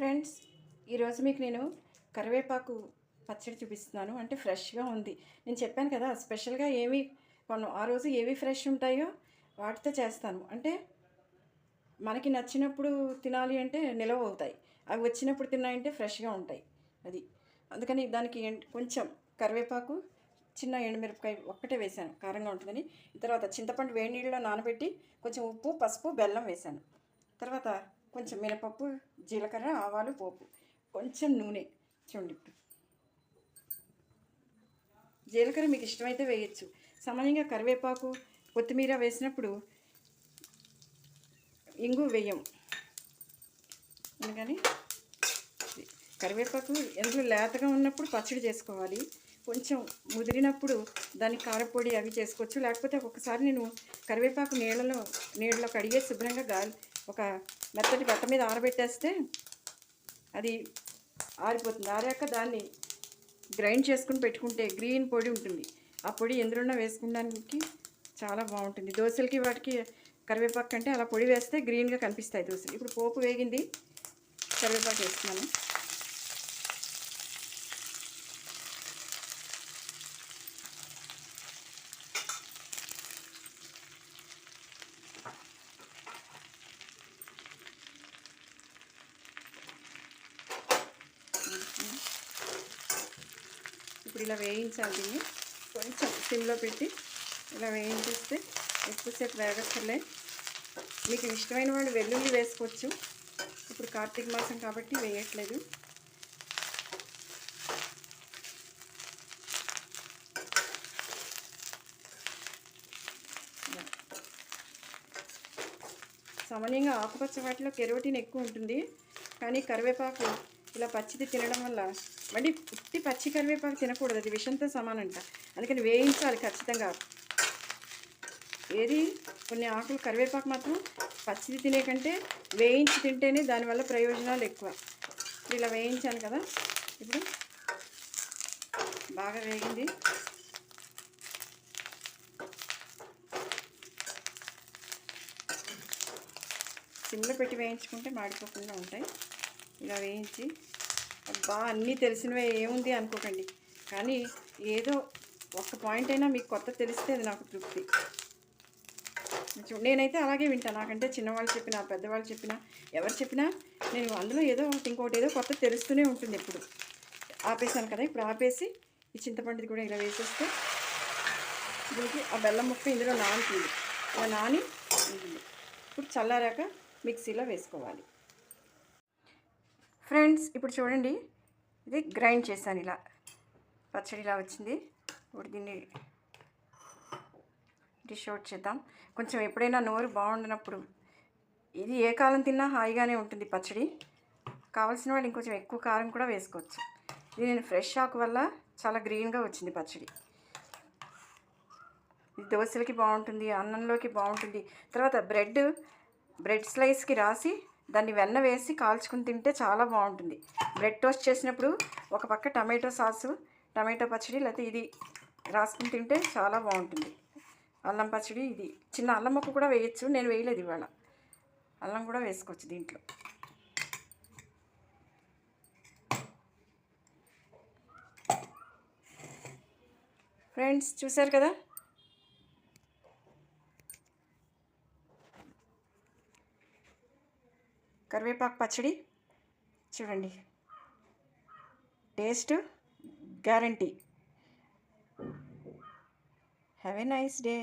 Friends, ఈరోజు మీకు నేను కరివేపాకు పచ్చడి చూపిస్తున్నాను. అంటే ఫ్రెష్గా ఉంది. నేను చెప్పాను కదా, స్పెషల్గా ఏమి ఆ రోజు ఏవి ఫ్రెష్ ఉంటాయో వాటితో చేస్తాను. అంటే మనకి నచ్చినప్పుడు తినాలి అంటే నిలవ అవుతాయి, అవి వచ్చినప్పుడు తిన్నాయంటే ఫ్రెష్గా ఉంటాయి. అది అందుకని దానికి కొంచెం కరివేపాకు, చిన్న ఎండుమిరపకాయ ఒక్కటే వేశాను, కారంగా ఉంటుందని. తర్వాత చింతపండు వేడి నీళ్ళలో నానబెట్టి కొంచెం ఉప్పు, పసుపు, బెల్లం వేశాను. తర్వాత కొంచెం మినపప్పు, జీలకర్ర, ఆవాలు, పోపు, కొంచెం నూనె. చూడండి, ఇప్పుడు జీలకర్ర మీకు ఇష్టమైతే వేయచ్చు. సామాన్యంగా కరివేపాకు, కొత్తిమీర వేసినప్పుడు ఇంగు వేయం. అందుకని కరివేపాకు ఎందుకు లేతగా ఉన్నప్పుడు పచ్చడి చేసుకోవాలి, కొంచెం ముదిరినప్పుడు దానికి కారపొడి అవి చేసుకోవచ్చు. లేకపోతే ఒక్కసారి నేను కరివేపాకు నీళ్ళలో కడిగే శుభ్రంగా ఒక మెత్తటి బట్ట మీద ఆరబెట్టేస్తే అది ఆరిపోతుంది. ఆరాక దాన్ని గ్రైండ్ చేసుకుని పెట్టుకుంటే గ్రీన్ పొడి ఉంటుంది. ఆ పొడి ఎందులోనే వేసుకోవడానికి చాలా బాగుంటుంది. దోశలకి వాటికి కరివేపాకు కంటే అలా పొడి వేస్తే గ్రీన్గా కనిపిస్తాయి దోశలు. ఇప్పుడు పోపు వేగింది, కరివేపాకు వేస్తున్నాను. ఇప్పుడు ఇలా వేయించాలి. దీన్ని కొంచెం సిమ్లో పెట్టి ఇలా వేయించేస్తే ఎక్కువసేపు వేగక్కర్లే. మీకు ఇష్టమైన వాళ్ళు వెల్లుల్లి వేసుకోవచ్చు. ఇప్పుడు కార్తీక మాసం కాబట్టి వేయట్లేదు. సామాన్యంగా ఆకుపచ్చ వాటిలో కెరోటిన్ ఎక్కువ ఉంటుంది, కానీ కరివేపాకు ఇలా పచ్చిది తినడం వల్ల, మళ్ళీ ఉట్టి పచ్చి కరివేపాకు తినకూడదు, అది విషంతో సమానంట. అందుకని వేయించాలి ఖచ్చితంగా. ఏది కొన్ని ఆకులు కరివేపాకు మాత్రం పచ్చిది తినే కంటే వేయించి తింటేనే దానివల్ల ప్రయోజనాలు ఎక్కువ. ఇలా వేయించాను కదా, ఇప్పుడు బాగా వేగింది. సిమ్లో పెట్టి వేయించుకుంటే మాడిపోకుండా ఉంటాయి. ఇలా వేయించి, అన్నీ తెలిసినవే ఏముంది అనుకోకండి, కానీ ఏదో ఒక్క పాయింట్ అయినా మీకు కొత్త తెలిస్తే అది నాకు తృప్తి. నేనైతే అలాగే వింటాను. నాకంటే చిన్నవాళ్ళు చెప్పినా, పెద్దవాళ్ళు చెప్పినా, ఎవరు చెప్పినా నేను అందులో ఏదో ఇంకోటి ఏదో కొత్త తెలుస్తూనే ఉంటుంది. ఎప్పుడు ఆపేసాను కదా, ఇప్పుడు ఆపేసి ఈ చింతపండుది కూడా ఇలా వేసేస్తే దీనికి ఆ బెల్లం ముక్క ఇందులో నానుతుంది. ఇలా నాని ఉంటుంది. ఇప్పుడు చల్లారాక మిక్సీలో వేసుకోవాలి. ఫ్రెండ్స్, ఇప్పుడు చూడండి, ఇది గ్రైండ్ చేశాను. ఇలా పచ్చడి ఇలా వచ్చింది. ఇప్పుడు దీన్ని డిష్ అవుట్ చేద్దాం. కొంచెం ఎప్పుడైనా నోరు బాగుండనప్పుడు ఇది ఏ కాలం తిన్నా హాయిగానే ఉంటుంది పచ్చడి. కావాల్సిన వాళ్ళు ఇంకొంచెం ఎక్కువ కారం కూడా వేసుకోవచ్చు. ఇది నేను ఫ్రెష్ ఆకు వల్ల చాలా గ్రీన్గా వచ్చింది పచ్చడి. ఇది దోశలకి బాగుంటుంది, అన్నంలోకి బాగుంటుంది. తర్వాత బ్రెడ్ స్లైస్కి రాసి దాన్ని వెన్న వేసి కాల్చుకుని తింటే చాలా బాగుంటుంది. బ్రెడ్ టోస్ట్ చేసినప్పుడు ఒక పక్క టమాటో సాసు, టమాటో పచ్చడి, లేకపోతే ఇది రాసుకుని తింటే చాలా బాగుంటుంది. అల్లం పచ్చడి, ఇది చిన్న అల్లం ముక్క కూడా వేయచ్చు. నేను వేయలేదు ఇవాళ. అల్లం కూడా వేసుకోవచ్చు దీంట్లో. ఫ్రెండ్స్, చూశారు కదా, కరివేపాకు పచ్చడి చూడండి. Taste guarantee. Have a nice day.